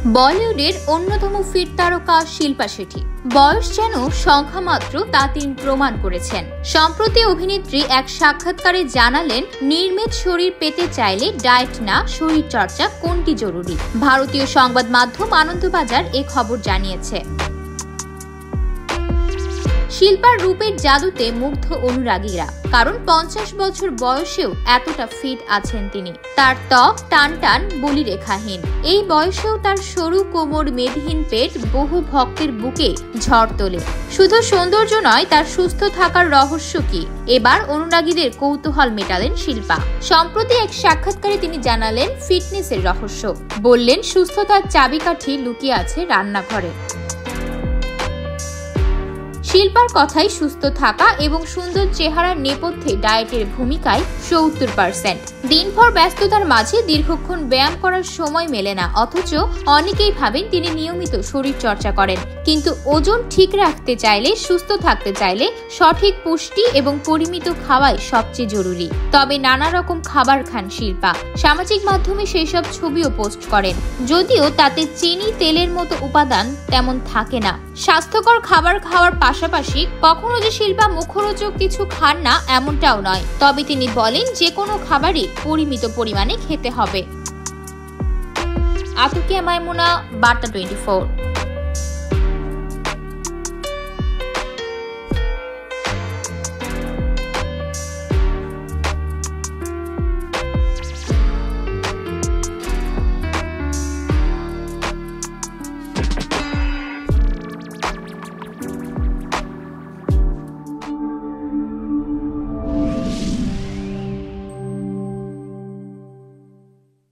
বলিউডের অন্যতম ফিট তারকা শিল্পা শেঠি বয়স যেন সংখ্যা মাত্র তা তিনি প্রমাণ করেছেন। সম্প্রতি অভিনেত্রী এক সাক্ষাৎকারে জানালেন, নির্মিত শরীর পেতে চাইলে ডায়েট না শরীর চর্চা কোনটি জরুরি। ভারতীয় সংবাদ মাধ্যম আনন্দবাজার এ খবর জানিয়েছে। শিল্পার রূপের জাদুতে মুগ্ধ অনুরাগীরা, কারণ 50 বছর বয়সেও এতটা ফিট আছেন তিনি। তার ত্বক টান টান বলি রেখাহীন, এই বয়সেও তার সরু কোমর মেদহীন পেট বহু ভক্তের বুকে ঝড় তোলে। শুধু সৌন্দর্য নয়, তার সুস্থ থাকার রহস্য কি, এবার অনুরাগীদের কৌতূহল মেটালেন শিল্পা। সম্প্রতি এক সাক্ষাৎকারে তিনি জানালেন ফিটনেসের রহস্য, বললেন সুস্থতার চাবিকাঠি লুকিয়ে আছে রান্নাঘরে। শিল্পার কথাই সুস্থ থাকা এবং সুন্দর চেহারার নেপথ্যে ডায়েটের ভূমিকায় 70%। দিনভর ব্যস্ততার মাঝে দীর্ঘক্ষণ ব্যায়াম করার সময় মেলে না, অথচ অনেকেই ভাবেন তিনি নিয়মিত শরীর চর্চা করেন। কিন্তু ওজন ঠিক রাখতে চাইলে, সুস্থ থাকতে চাইলে সঠিক পুষ্টি এবং পরিমিত খাওয়াই সবচেয়ে জরুরি। তবে নানা রকম খাবার খান শিল্পা, সামাজিক মাধ্যমে সেই সব ছবিও পোস্ট করেন, যদিও তাতে চিনি তেলের মতো উপাদান তেমন থাকে না। স্বাস্থ্যকর খাবার খাওয়ার পাশাপাশি কখনো যে শিল্পা মুখরোচক কিছু খান না এমনটাও নয়, তবে তিনি বলেন যে কোনো খাবারই পরিমিত পরিমাণে খেতে হবে। আতুকিয়া মাইমুনা, বার্তা 24।